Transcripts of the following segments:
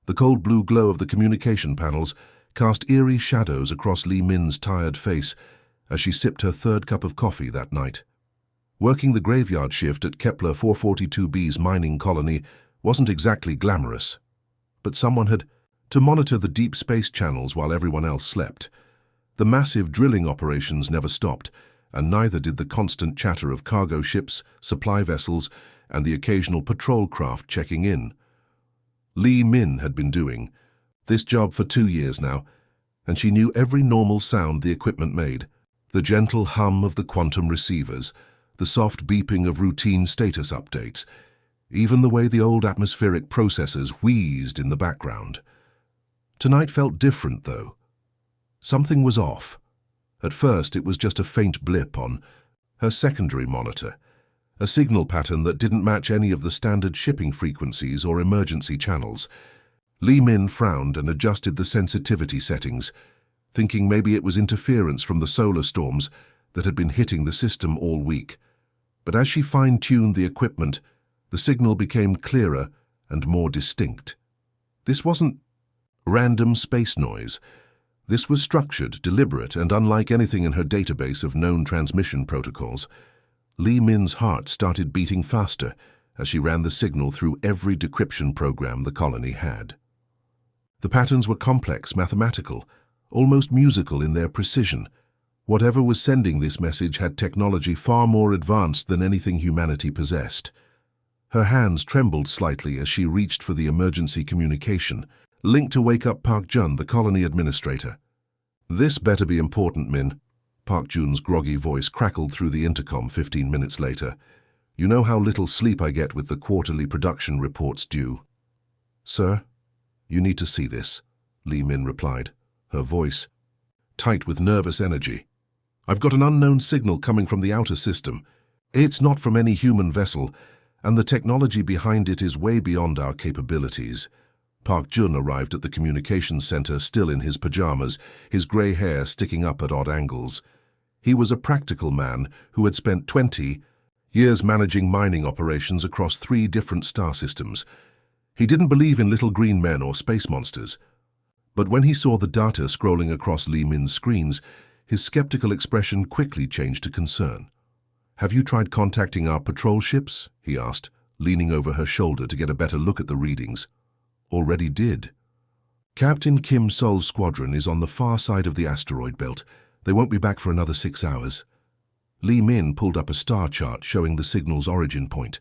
The cold blue glow of the communication panels cast eerie shadows across Li Min's tired face as she sipped her third cup of coffee that night. Working the graveyard shift at Kepler 442b's mining colony wasn't exactly glamorous, but someone had to monitor the deep space channels while everyone else slept. The massive drilling operations never stopped, and neither did the constant chatter of cargo ships, supply vessels, and the occasional patrol craft checking in. Li Min had been doing this job for 2 years now, and she knew every normal sound the equipment made: the gentle hum of the quantum receivers, the soft beeping of routine status updates, even the way the old atmospheric processors wheezed in the background. Tonight felt different, though. Something was off. At first, it was just a faint blip on her secondary monitor, a signal pattern that didn't match any of the standard shipping frequencies or emergency channels. Li Min frowned and adjusted the sensitivity settings, thinking maybe it was interference from the solar storms that had been hitting the system all week. But as she fine-tuned the equipment, the signal became clearer and more distinct. This wasn't random space noise. This was structured, deliberate, and unlike anything in her database of known transmission protocols. Li Min's heart started beating faster as she ran the signal through every decryption program the colony had. The patterns were complex, mathematical, almost musical in their precision. Whatever was sending this message had technology far more advanced than anything humanity possessed. Her hands trembled slightly as she reached for the emergency communication, linked to wake up Park Jun, the colony administrator. "This better be important, Min." Park Jun's groggy voice crackled through the intercom 15 minutes later. "You know how little sleep I get with the quarterly production reports due." "Sir, you need to see this," Li Min replied, her voice tight with nervous energy. "I've got an unknown signal coming from the outer system. It's not from any human vessel, and the technology behind it is way beyond our capabilities." Park Jun arrived at the communications center still in his pajamas, his grey hair sticking up at odd angles. He was a practical man who had spent 20 years managing mining operations across 3 different star systems. He didn't believe in little green men or space monsters. But when he saw the data scrolling across Li Min's screens, his skeptical expression quickly changed to concern. "Have you tried contacting our patrol ships?" he asked, leaning over her shoulder to get a better look at the readings. "Already did. Captain Kim Sol's squadron is on the far side of the asteroid belt. They won't be back for another 6 hours." Li Min pulled up a star chart showing the signal's origin point.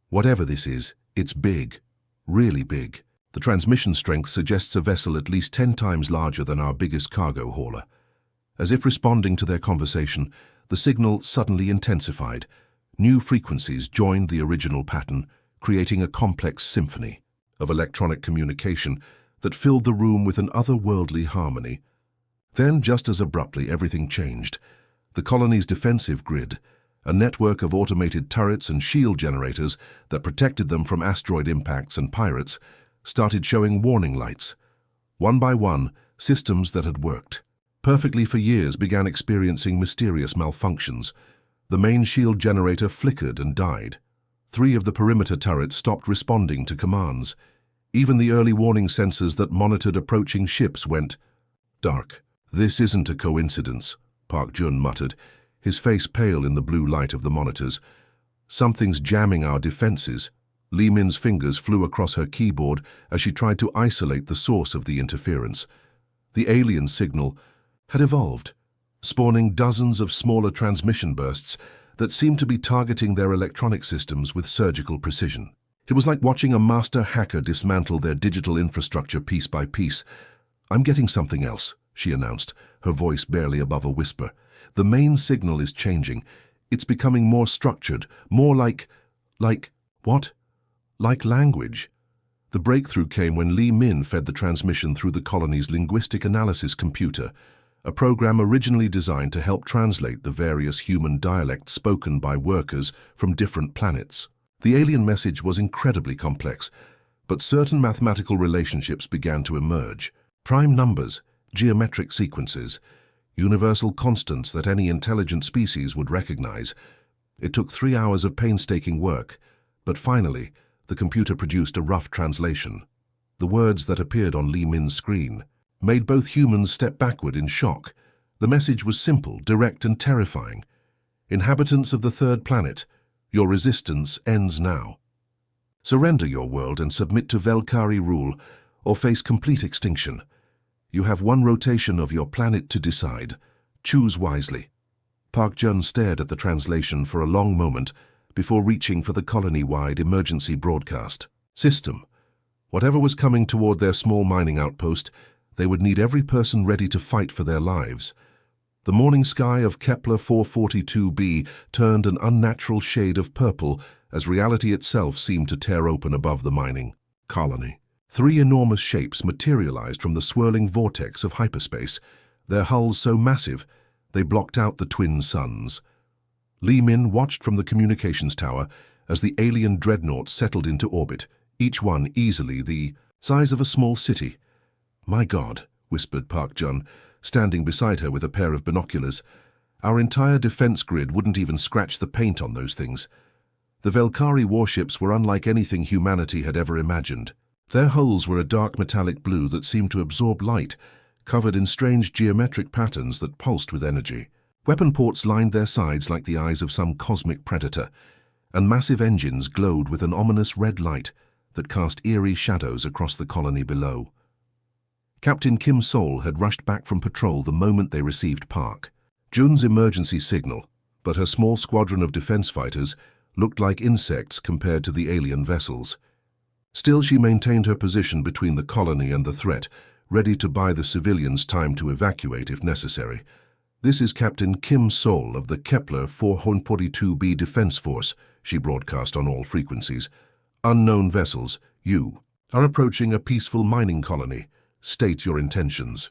"Whatever this is, it's big. Really big. The transmission strength suggests a vessel at least 10 times larger than our biggest cargo hauler." As if responding to their conversation, the signal suddenly intensified. New frequencies joined the original pattern, creating a complex symphony of electronic communication that filled the room with an otherworldly harmony. Then, just as abruptly, everything changed. The colony's defensive grid, a network of automated turrets and shield generators that protected them from asteroid impacts and pirates, started showing warning lights. One by one, systems that had worked perfectly for years began experiencing mysterious malfunctions. The main shield generator flickered and died. 3 of the perimeter turrets stopped responding to commands. Even the early warning sensors that monitored approaching ships went dark. "This isn't a coincidence," Park Jun muttered, his face pale in the blue light of the monitors. "Something's jamming our defenses." Li Min's fingers flew across her keyboard as she tried to isolate the source of the interference. The alien signal had evolved, spawning dozens of smaller transmission bursts that seemed to be targeting their electronic systems with surgical precision. It was like watching a master hacker dismantle their digital infrastructure piece by piece. "I'm getting something else," she announced, her voice barely above a whisper. "The main signal is changing. It's becoming more structured, more like what? Like language." The breakthrough came when Li Min fed the transmission through the colony's linguistic analysis computer, a program originally designed to help translate the various human dialects spoken by workers from different planets. The alien message was incredibly complex, but certain mathematical relationships began to emerge. Prime numbers, geometric sequences, universal constants that any intelligent species would recognize. It took 3 hours of painstaking work, but finally, the computer produced a rough translation. The words that appeared on Li Min's screen made both humans step backward in shock. The message was simple, direct, and terrifying. Inhabitants of the third planet, your resistance ends now. Surrender your world and submit to Velkari rule, or face complete extinction. You have one rotation of your planet to decide. Choose wisely. Park Jun stared at the translation for a long moment before reaching for the colony-wide emergency broadcast system. Whatever was coming toward their small mining outpost, they would need every person ready to fight for their lives. The morning sky of Kepler 442b turned an unnatural shade of purple as reality itself seemed to tear open above the mining colony. Three enormous shapes materialized from the swirling vortex of hyperspace, their hulls so massive they blocked out the twin suns. Li Min watched from the communications tower as the alien dreadnoughts settled into orbit, each one easily the size of a small city. "My God," whispered Park Jun, standing beside her with a pair of binoculars. "Our entire defense grid wouldn't even scratch the paint on those things." The Velkari warships were unlike anything humanity had ever imagined. Their hulls were a dark metallic blue that seemed to absorb light, covered in strange geometric patterns that pulsed with energy. Weapon ports lined their sides like the eyes of some cosmic predator, and massive engines glowed with an ominous red light that cast eerie shadows across the colony below. Captain Kim Sol had rushed back from patrol the moment they received Park Jun's emergency signal, but her small squadron of defense fighters looked like insects compared to the alien vessels. Still, she maintained her position between the colony and the threat, ready to buy the civilians time to evacuate if necessary. "This is Captain Kim Sol of the Kepler 442b Defense Force," she broadcast on all frequencies. "Unknown vessels, you are approaching a peaceful mining colony. State your intentions."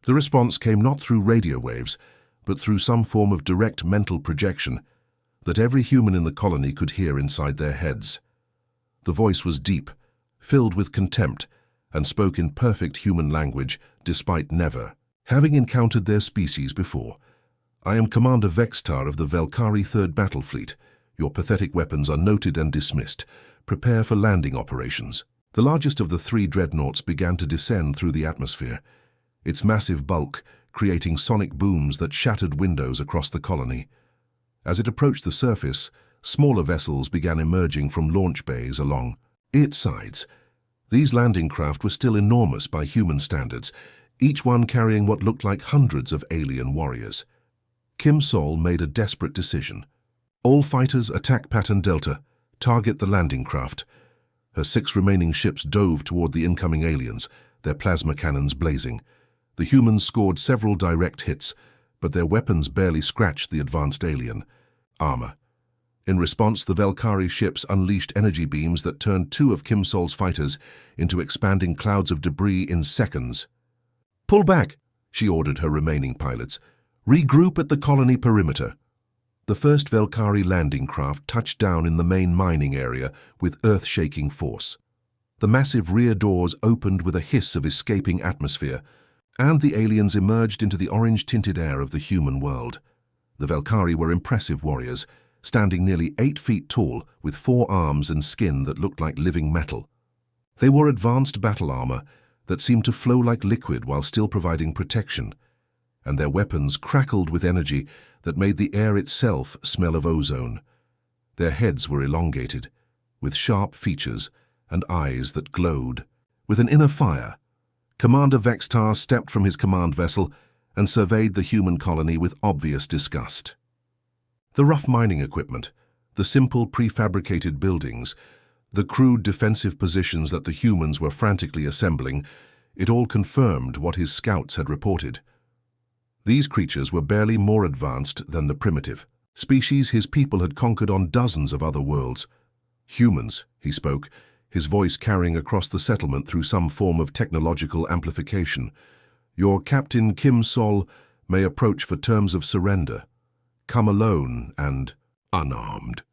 The response came not through radio waves, but through some form of direct mental projection that every human in the colony could hear inside their heads. The voice was deep, filled with contempt, and spoke in perfect human language, despite never having encountered their species before. "I am Commander Vextar of the Velkari 3rd Battle Fleet. Your pathetic weapons are noted and dismissed. Prepare for landing operations." The largest of the three dreadnoughts began to descend through the atmosphere, its massive bulk creating sonic booms that shattered windows across the colony. As it approached the surface, smaller vessels began emerging from launch bays along its sides. These landing craft were still enormous by human standards, each one carrying what looked like hundreds of alien warriors. Kim Sol made a desperate decision. "All fighters attack Pattern Delta. Target the landing craft." Her 6 remaining ships dove toward the incoming aliens, their plasma cannons blazing. The humans scored several direct hits, but their weapons barely scratched the advanced alien armor. In response, the Velkari ships unleashed energy beams that turned 2 of Kim Sol's fighters into expanding clouds of debris in seconds. "Pull back," she ordered her remaining pilots. "Regroup at the colony perimeter." The first Velkari landing craft touched down in the main mining area with earth-shaking force. The massive rear doors opened with a hiss of escaping atmosphere, and the aliens emerged into the orange-tinted air of the human world. The Velkari were impressive warriors, standing nearly 8 feet tall with 4 arms and skin that looked like living metal. They wore advanced battle armor that seemed to flow like liquid while still providing protection, and their weapons crackled with energy that made the air itself smell of ozone. Their heads were elongated, with sharp features and eyes that glowed with an inner fire. Commander Vextar stepped from his command vessel and surveyed the human colony with obvious disgust. The rough mining equipment, the simple prefabricated buildings, the crude defensive positions that the humans were frantically assembling, it all confirmed what his scouts had reported. These creatures were barely more advanced than the primitive species his people had conquered on dozens of other worlds. "Humans," he spoke, his voice carrying across the settlement through some form of technological amplification. "Your Captain Kim Sol may approach for terms of surrender. Come alone and unarmed."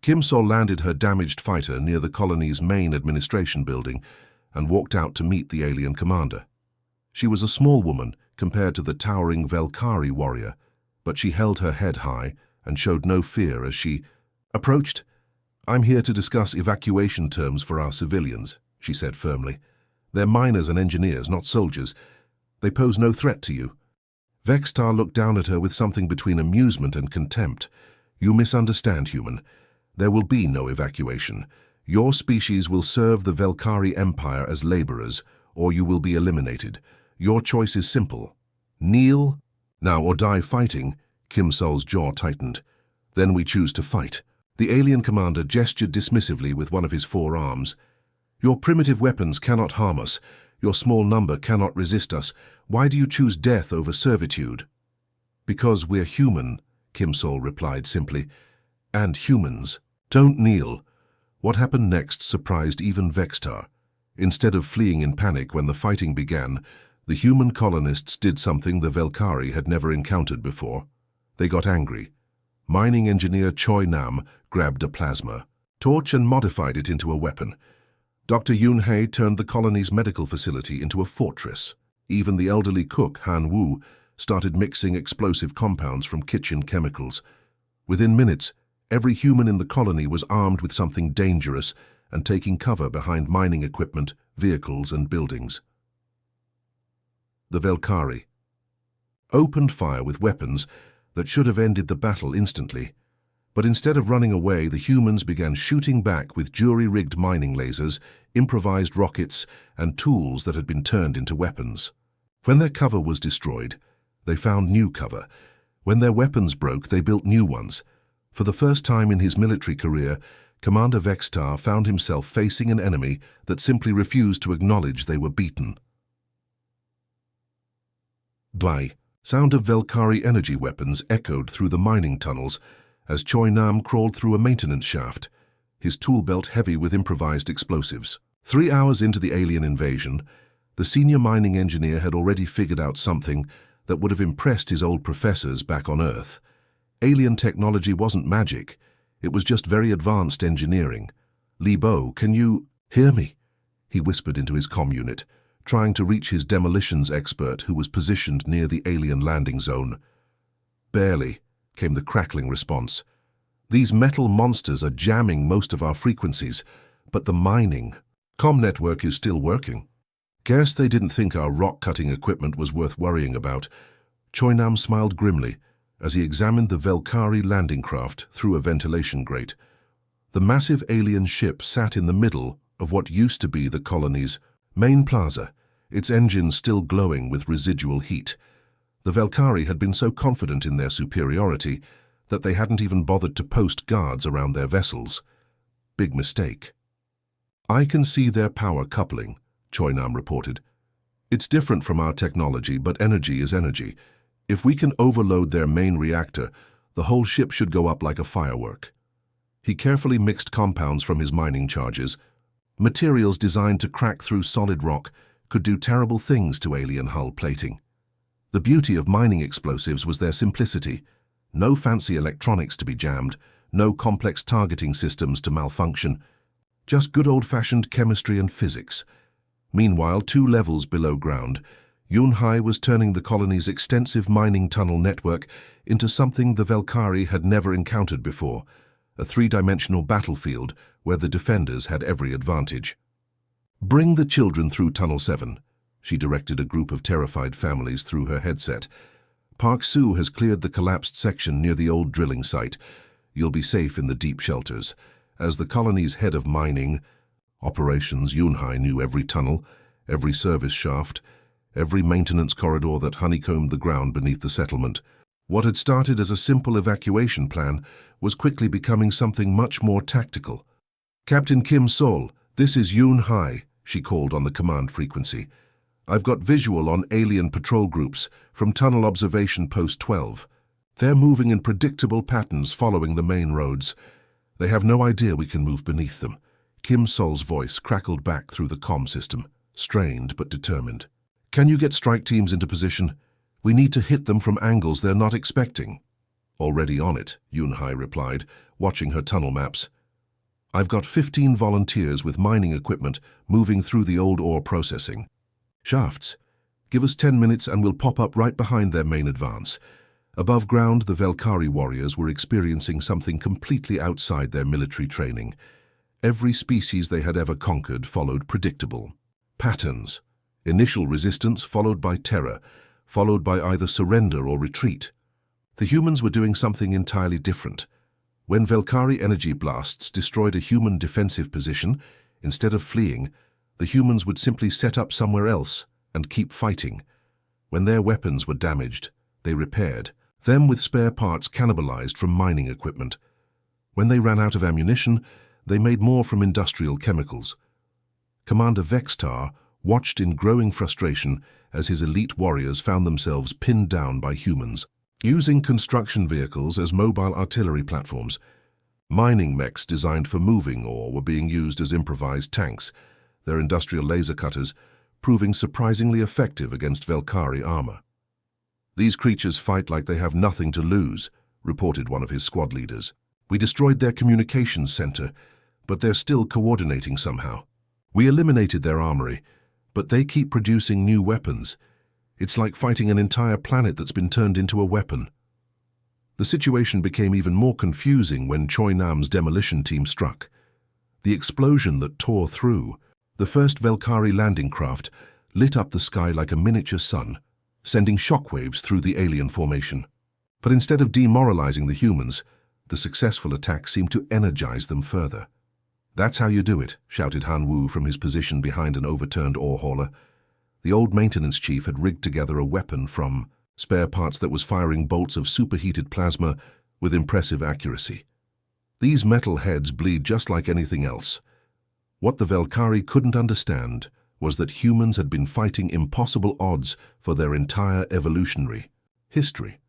Kim Sol landed her damaged fighter near the colony's main administration building and walked out to meet the alien commander. She was a small woman compared to the towering Velkari warrior, but she held her head high and showed no fear as she approached. "I'm here to discuss evacuation terms for our civilians," she said firmly. They're miners and engineers, not soldiers. They pose no threat to you." Vextar looked down at her with something between amusement and contempt. "You misunderstand, human. There will be no evacuation. Your species will serve the Velkari Empire as laborers, or you will be eliminated. Your choice is simple. Kneel now or die fighting." Kim Sol's jaw tightened. "Then we choose to fight." The alien commander gestured dismissively with one of his four arms. "Your primitive weapons cannot harm us. Your small number cannot resist us. Why do you choose death over servitude?" "Because we're human," Kim Sol replied simply. "And humans don't kneel." What happened next surprised even Vextar. Instead of fleeing in panic when the fighting began, the human colonists did something the Velkari had never encountered before. They got angry. Mining engineer Choi Nam grabbed a plasma torch and modified it into a weapon. Dr. Yoon Hae turned the colony's medical facility into a fortress. Even the elderly cook, Han Wu, started mixing explosive compounds from kitchen chemicals. Within minutes, every human in the colony was armed with something dangerous and taking cover behind mining equipment, vehicles, and buildings. The Velkari opened fire with weapons that should have ended the battle instantly. But instead of running away, the humans began shooting back with jury-rigged mining lasers, improvised rockets, and tools that had been turned into weapons. When their cover was destroyed, they found new cover. When their weapons broke, they built new ones. For the first time in his military career, Commander Vextar found himself facing an enemy that simply refused to acknowledge they were beaten. Bly. Sound of Velkari energy weapons echoed through the mining tunnels as Choi Nam crawled through a maintenance shaft, his tool belt heavy with improvised explosives. 3 hours into the alien invasion, the senior mining engineer had already figured out something that would have impressed his old professors back on Earth. Alien technology wasn't magic, it was just very advanced engineering. "Li Bo, can you hear me?" he whispered into his comm unit, trying to reach his demolitions expert who was positioned near the alien landing zone. "Barely," came the crackling response. "These metal monsters are jamming most of our frequencies, but the mining comm network is still working." "Guess they didn't think our rock-cutting equipment was worth worrying about." Choi Nam smiled grimly as he examined the Velkari landing craft through a ventilation grate. The massive alien ship sat in the middle of what used to be the colony's main plaza, its engines still glowing with residual heat. The Velkari had been so confident in their superiority that they hadn't even bothered to post guards around their vessels. Big mistake. "I can see their power coupling," Choi Nam reported. "It's different from our technology, but energy is energy. If we can overload their main reactor, the whole ship should go up like a firework." He carefully mixed compounds from his mining charges. Materials designed to crack through solid rock could do terrible things to alien hull plating. The beauty of mining explosives was their simplicity. No fancy electronics to be jammed, no complex targeting systems to malfunction. Just good old-fashioned chemistry and physics. Meanwhile, 2 levels below ground, Yoon Hae was turning the colony's extensive mining tunnel network into something the Velkari had never encountered before, a 3-dimensional battlefield where the defenders had every advantage. "Bring the children through Tunnel 7, she directed a group of terrified families through her headset. "Park Soo has cleared the collapsed section near the old drilling site. You'll be safe in the deep shelters." As the colony's head of mining operations, Yoon Hae knew every tunnel, every service shaft, every maintenance corridor that honeycombed the ground beneath the settlement. What had started as a simple evacuation plan was quickly becoming something much more tactical. "Captain Kim Sol, this is Yoon Hae," she called on the command frequency. "I've got visual on alien patrol groups from Tunnel Observation Post 12. They're moving in predictable patterns following the main roads. They have no idea we can move beneath them." Kim Sol's voice crackled back through the comm system, strained but determined. "Can you get strike teams into position? We need to hit them from angles they're not expecting." "Already on it," Yoon Hae replied, watching her tunnel maps. "I've got 15 volunteers with mining equipment moving through the old ore processing shafts. Give us 10 minutes and we'll pop up right behind their main advance." Above ground, the Velkari warriors were experiencing something completely outside their military training. Every species they had ever conquered followed predictable Patterns. Initial resistance followed by terror, followed by either surrender or retreat. The humans were doing something entirely different. When Velkari energy blasts destroyed a human defensive position, instead of fleeing, the humans would simply set up somewhere else and keep fighting. When their weapons were damaged, they repaired them with spare parts cannibalized from mining equipment. When they ran out of ammunition, they made more from industrial chemicals. Commander Vextar watched in growing frustration as his elite warriors found themselves pinned down by humans. Using construction vehicles as mobile artillery platforms, mining mechs designed for moving ore were being used as improvised tanks, their industrial laser cutters proving surprisingly effective against Velkari armor. "These creatures fight like they have nothing to lose," reported one of his squad leaders. "We destroyed their communications center, but they're still coordinating somehow. We eliminated their armory, but they keep producing new weapons. It's like fighting an entire planet that's been turned into a weapon." The situation became even more confusing when Choi Nam's demolition team struck. The explosion that tore through the first Velkari landing craft lit up the sky like a miniature sun, sending shockwaves through the alien formation. But instead of demoralizing the humans, the successful attack seemed to energize them further. "That's how you do it," shouted Han Wu from his position behind an overturned ore hauler. The old maintenance chief had rigged together a weapon from spare parts that was firing bolts of superheated plasma with impressive accuracy. These metal heads bleed just like anything else. What the Velkari couldn't understand was that humans had been fighting impossible odds for their entire evolutionary history.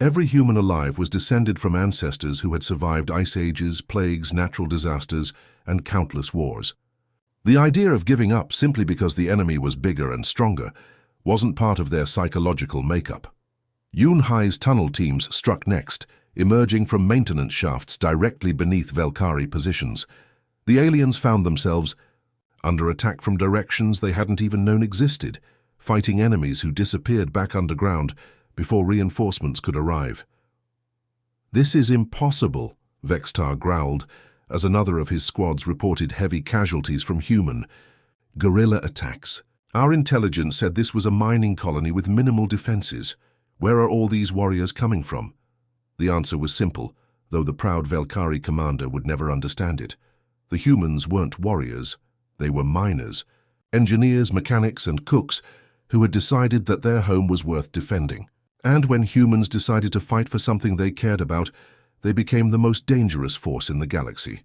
Every human alive was descended from ancestors who had survived ice ages, plagues, natural disasters, and countless wars. The idea of giving up simply because the enemy was bigger and stronger wasn't part of their psychological makeup. Yoon Hai's tunnel teams struck next, emerging from maintenance shafts directly beneath Velkari positions. The aliens found themselves under attack from directions they hadn't even known existed, fighting enemies who disappeared back underground before reinforcements could arrive. "This is impossible," Vextar growled, as another of his squads reported heavy casualties from human guerrilla attacks. "Our intelligence said this was a mining colony with minimal defenses. Where are all these warriors coming from?" The answer was simple, though the proud Velkari commander would never understand it. The humans weren't warriors, they were miners, engineers, mechanics, and cooks who had decided that their home was worth defending. And when humans decided to fight for something they cared about, they became the most dangerous force in the galaxy.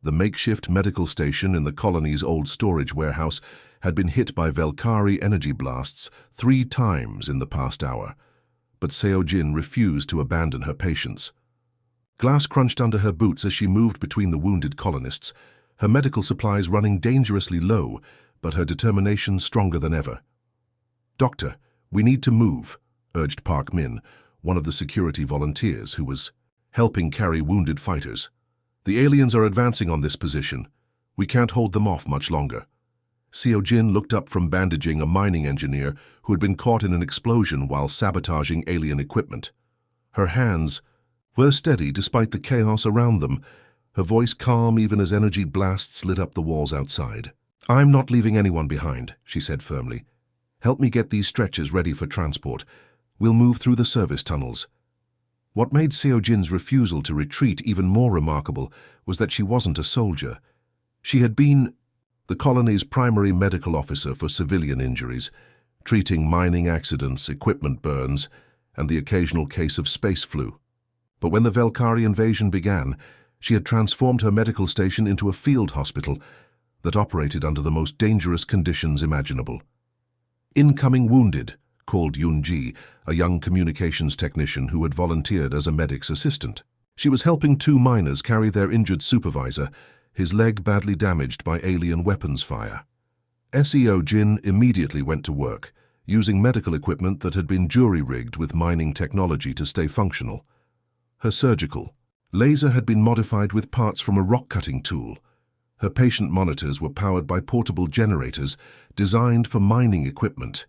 The makeshift medical station in the colony's old storage warehouse had been hit by Velkari energy blasts 3 times in the past hour, but Seo Jin refused to abandon her patients. Glass crunched under her boots as she moved between the wounded colonists, her medical supplies running dangerously low, but her determination stronger than ever. "Doctor, we need to move," urged Park Min, one of the security volunteers who was helping carry wounded fighters. "The aliens are advancing on this position. We can't hold them off much longer." Seo Jin looked up from bandaging a mining engineer who had been caught in an explosion while sabotaging alien equipment. Her hands were steady despite the chaos around them, her voice calm even as energy blasts lit up the walls outside. "I'm not leaving anyone behind," she said firmly. "Help me get these stretchers ready for transport. We'll move through the service tunnels." What made Seo Jin's refusal to retreat even more remarkable was that she wasn't a soldier. She had been the colony's primary medical officer for civilian injuries, treating mining accidents, equipment burns, and the occasional case of space flu. But when the Velkari invasion began, she had transformed her medical station into a field hospital that operated under the most dangerous conditions imaginable. "Incoming wounded," called Yoon-ji, a young communications technician who had volunteered as a medic's assistant. She was helping 2 miners carry their injured supervisor, his leg badly damaged by alien weapons fire. Seo Jin immediately went to work, using medical equipment that had been jury-rigged with mining technology to stay functional. Her surgical laser had been modified with parts from a rock-cutting tool. Her patient monitors were powered by portable generators designed for mining equipment.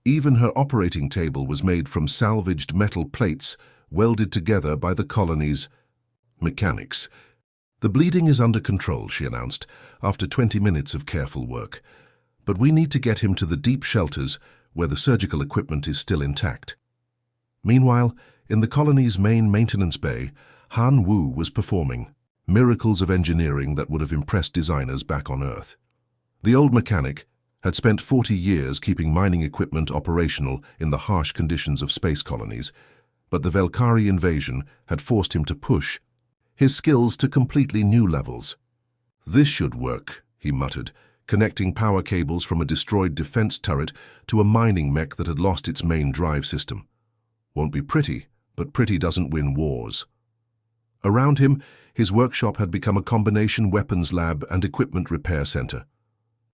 Even her operating table was made from salvaged metal plates welded together by the colony's mechanics. "The bleeding is under control," she announced, after 20 minutes of careful work. but we need to get him to the deep shelters where the surgical equipment is still intact. Meanwhile, in the colony's main maintenance bay, Han Wu was performing miracles of engineering that would have impressed designers back on Earth. The old mechanic had spent 40 years keeping mining equipment operational in the harsh conditions of space colonies, but the Velkari invasion had forced him to push his skills to completely new levels. "This should work," he muttered, connecting power cables from a destroyed defense turret to a mining mech that had lost its main drive system. "Won't be pretty, but pretty doesn't win wars." Around him, his workshop had become a combination weapons lab and equipment repair center.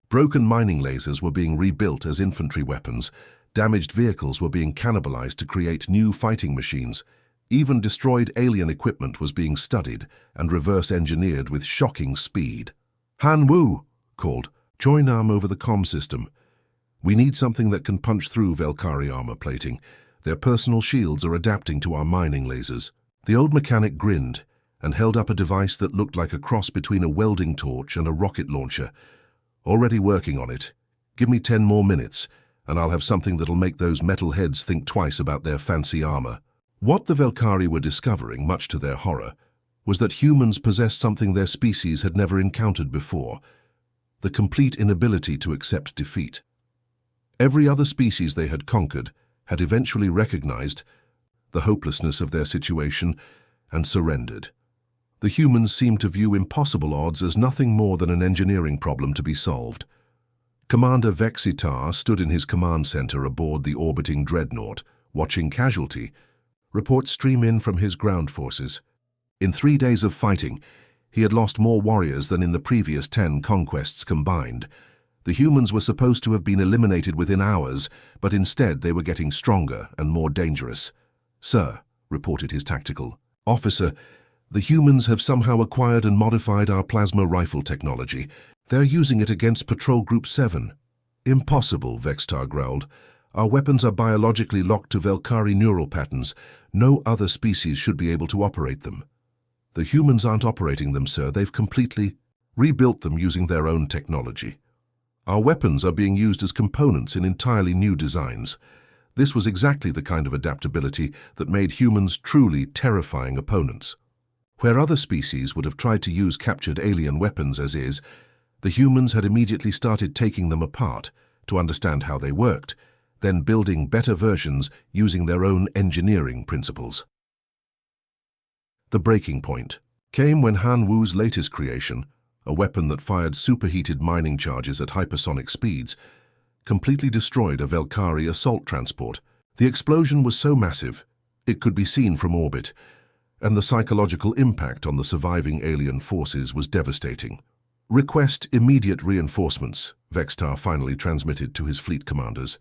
Broken mining lasers were being rebuilt as infantry weapons, damaged vehicles were being cannibalized to create new fighting machines, even destroyed alien equipment was being studied and reverse-engineered with shocking speed. "Han Wu!" called. "Join Arm over the comm system. We need something that can punch through Velkari armor plating. Their personal shields are adapting to our mining lasers." The old mechanic grinned and held up a device that looked like a cross between a welding torch and a rocket launcher. "Already working on it. Give me 10 more minutes, and I'll have something that'll make those metal heads think twice about their fancy armor." What the Velkari were discovering, much to their horror, was that humans possessed something their species had never encountered before: the complete inability to accept defeat. Every other species they had conquered had eventually recognized the hopelessness of their situation and surrendered. The humans seemed to view impossible odds as nothing more than an engineering problem to be solved. Commander Vexitar stood in his command center aboard the orbiting dreadnought, watching casualty. Reports stream in from his ground forces. In 3 days of fighting, he had lost more warriors than in the previous 10 conquests combined. The humans were supposed to have been eliminated within hours, but instead they were getting stronger and more dangerous. "Sir," reported his tactical officer, "the humans have somehow acquired and modified our plasma rifle technology. They're using it against Patrol Group 7. "Impossible," Vextar growled. "Our weapons are biologically locked to Velkari neural patterns. No other species should be able to operate them." "The humans aren't operating them, sir. They've completely rebuilt them using their own technology. Our weapons are being used as components in entirely new designs." This was exactly the kind of adaptability that made humans truly terrifying opponents. Where other species would have tried to use captured alien weapons as is, the humans had immediately started taking them apart to understand how they worked, then building better versions using their own engineering principles. The breaking point came when Han Wu's latest creation, a weapon that fired superheated mining charges at hypersonic speeds, completely destroyed a Velkari assault transport. The explosion was so massive, it could be seen from orbit, and the psychological impact on the surviving alien forces was devastating. "Request immediate reinforcements," Vextar finally transmitted to his fleet commanders.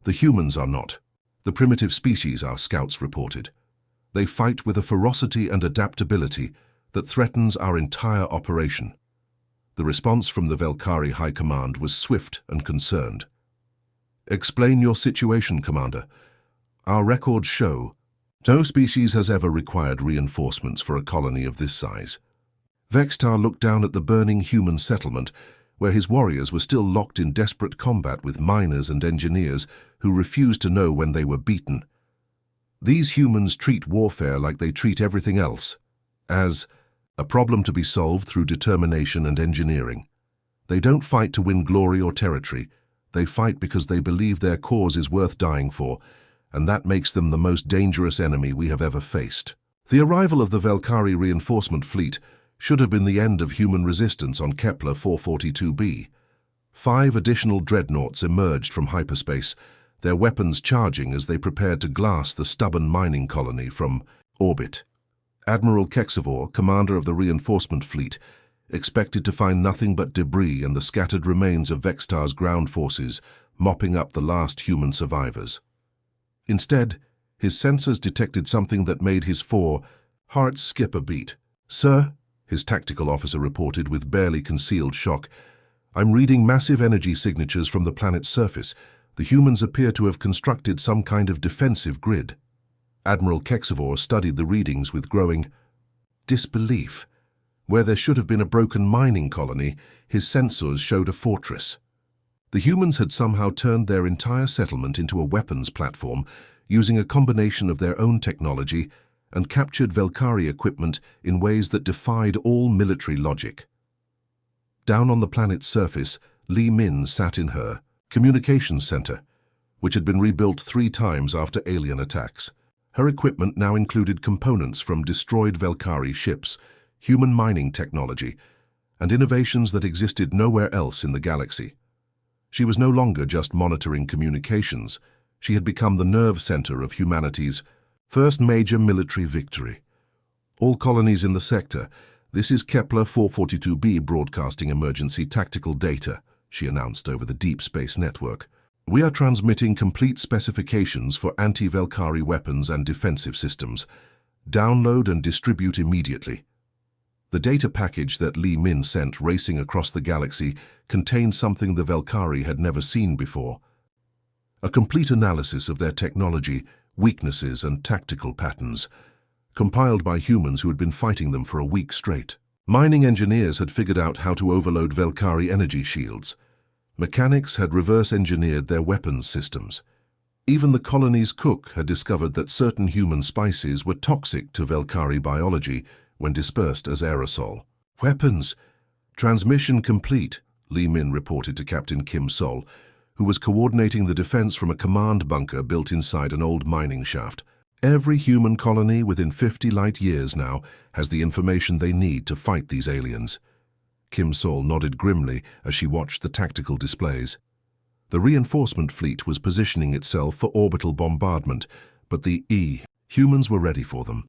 "The humans are not. The primitive species," our scouts reported. "They fight with a ferocity and adaptability that threatens our entire operation." The response from the Velkari High Command was swift and concerned. "Explain your situation, Commander. Our records show no species has ever required reinforcements for a colony of this size." Vextar looked down at the burning human settlement, where his warriors were still locked in desperate combat with miners and engineers who refused to know when they were beaten. "These humans treat warfare like they treat everything else, as a problem to be solved through determination and engineering. They don't fight to win glory or territory. They fight because they believe their cause is worth dying for, and that makes them the most dangerous enemy we have ever faced." The arrival of the Velkari reinforcement fleet should have been the end of human resistance on Kepler 442b. 5 additional dreadnoughts emerged from hyperspace, their weapons charging as they prepared to glass the stubborn mining colony from orbit. Admiral Kexavor, commander of the reinforcement fleet, expected to find nothing but debris and the scattered remains of Vextar's ground forces mopping up the last human survivors. Instead, his sensors detected something that made his heart skip a beat. "Sir," his tactical officer reported with barely concealed shock, "I'm reading massive energy signatures from the planet's surface. The humans appear to have constructed some kind of defensive grid." Admiral Kexavor studied the readings with growing disbelief. Where there should have been a broken mining colony, his sensors showed a fortress. The humans had somehow turned their entire settlement into a weapons platform using a combination of their own technology and captured Velkari equipment in ways that defied all military logic. Down on the planet's surface, Li Min sat in her communications center, which had been rebuilt 3 times after alien attacks. Her equipment now included components from destroyed Velkari ships, human mining technology, and innovations that existed nowhere else in the galaxy. She was no longer just monitoring communications. She had become the nerve center of humanity's first major military victory. All colonies in the sector, this is Kepler 442b broadcasting emergency tactical data, she announced over the deep space network. We are transmitting complete specifications for anti-Velkari weapons and defensive systems. Download and distribute immediately. The data package that Li Min sent racing across the galaxy contained something the Velkari had never seen before. A complete analysis of their technology, weaknesses and tactical patterns, compiled by humans who had been fighting them for a week straight. Mining engineers had figured out how to overload Velkari energy shields. Mechanics had reverse-engineered their weapons systems. Even the colony's cook had discovered that certain human spices were toxic to Velkari biology when dispersed as aerosol. Weapons! Transmission complete, Li Min reported to Captain Kim Sol, who was coordinating the defense from a command bunker built inside an old mining shaft. Every human colony within 50 light years now has the information they need to fight these aliens. Kim Sol nodded grimly as she watched the tactical displays. The reinforcement fleet was positioning itself for orbital bombardment, but the humans were ready for them.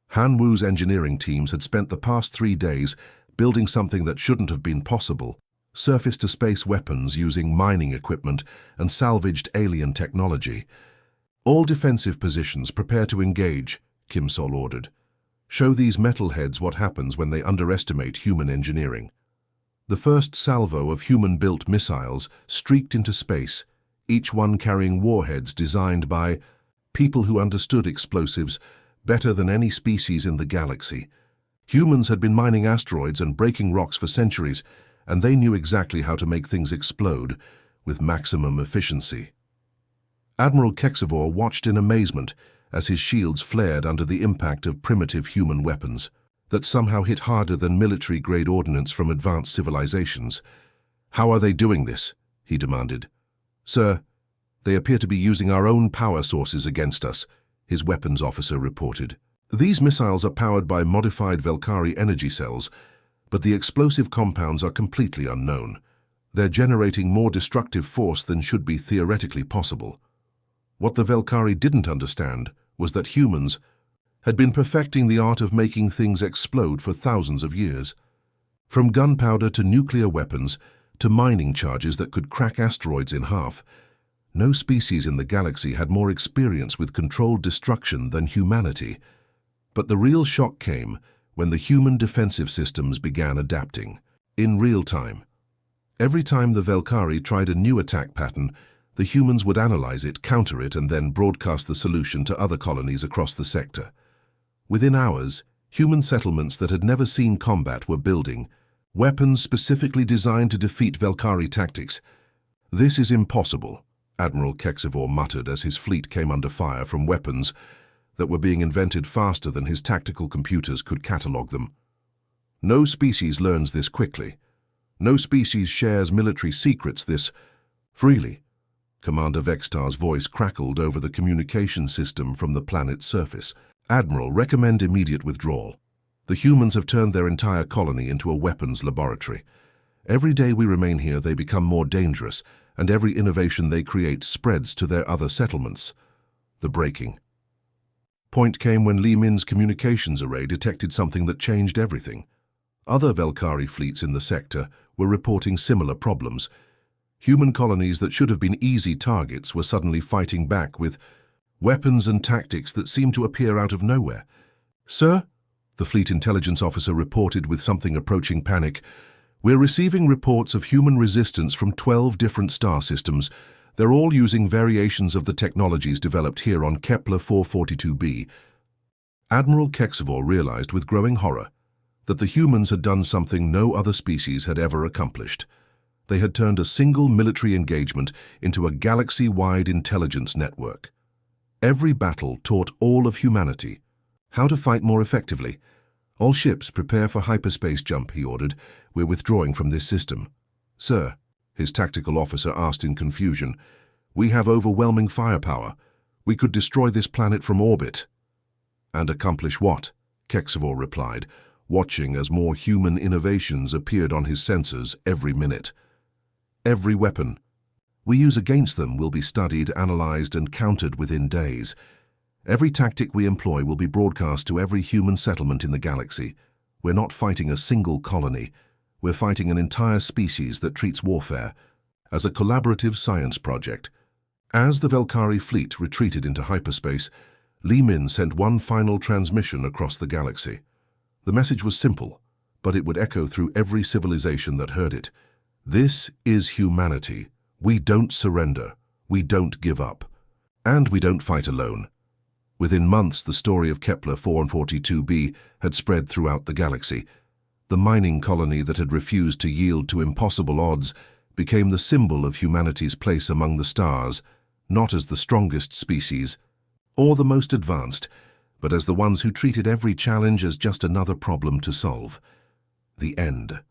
Han Wu's engineering teams had spent the past 3 days building something that shouldn't have been possible, surface-to-space weapons using mining equipment and salvaged alien technology. All defensive positions prepare to engage, Kim Sol ordered. Show these metalheads what happens when they underestimate human engineering. The first salvo of human-built missiles streaked into space, each one carrying warheads designed by people who understood explosives better than any species in the galaxy. Humans had been mining asteroids and breaking rocks for centuries, and they knew exactly how to make things explode with maximum efficiency. Admiral Kexivor watched in amazement as his shields flared under the impact of primitive human weapons that somehow hit harder than military-grade ordnance from advanced civilizations. "How are they doing this?" he demanded. "Sir, they appear to be using our own power sources against us," his weapons officer reported. "These missiles are powered by modified Velkari energy cells, but the explosive compounds are completely unknown. They're generating more destructive force than should be theoretically possible." What the Velkari didn't understand was that humans had been perfecting the art of making things explode for thousands of years. From gunpowder to nuclear weapons to mining charges that could crack asteroids in half, no species in the galaxy had more experience with controlled destruction than humanity. But the real shock came when the human defensive systems began adapting, in real time. Every time the Velkari tried a new attack pattern, the humans would analyze it, counter it, and then broadcast the solution to other colonies across the sector. Within hours, human settlements that had never seen combat were building, weapons specifically designed to defeat Velkari tactics. "This is impossible," Admiral Kexivor muttered as his fleet came under fire from weapons that were being invented faster than his tactical computers could catalog them. "No species learns this quickly. No species shares military secrets this freely." Commander Vextar's voice crackled over the communication system from the planet's surface. "Admiral, recommend immediate withdrawal. The humans have turned their entire colony into a weapons laboratory. Every day we remain here, they become more dangerous, and every innovation they create spreads to their other settlements." The breaking point came when Li Min's communications array detected something that changed everything. Other Velkari fleets in the sector were reporting similar problems. Human colonies that should have been easy targets were suddenly fighting back with weapons and tactics that seemed to appear out of nowhere. "Sir," the fleet intelligence officer reported with something approaching panic, "we're receiving reports of human resistance from 12 different star systems. They're all using variations of the technologies developed here on Kepler 442b. Admiral Kexivor realized with growing horror that the humans had done something no other species had ever accomplished. They had turned a single military engagement into a galaxy-wide intelligence network. Every battle taught all of humanity how to fight more effectively. "All ships prepare for hyperspace jump," he ordered. "We're withdrawing from this system." "Sir," his tactical officer asked in confusion, "we have overwhelming firepower. We could destroy this planet from orbit." "And accomplish what?" Kexavor replied, watching as more human innovations appeared on his sensors every minute. "Every weapon we use against them will be studied, analyzed, and countered within days. Every tactic we employ will be broadcast to every human settlement in the galaxy. We're not fighting a single colony. We're fighting an entire species that treats warfare as a collaborative science project." As the Velkari fleet retreated into hyperspace, Li Min sent one final transmission across the galaxy. The message was simple, but it would echo through every civilization that heard it. "This is humanity. We don't surrender. We don't give up. And we don't fight alone." Within months, the story of Kepler 442b had spread throughout the galaxy. The mining colony that had refused to yield to impossible odds became the symbol of humanity's place among the stars, not as the strongest species or the most advanced, but as the ones who treated every challenge as just another problem to solve. The end.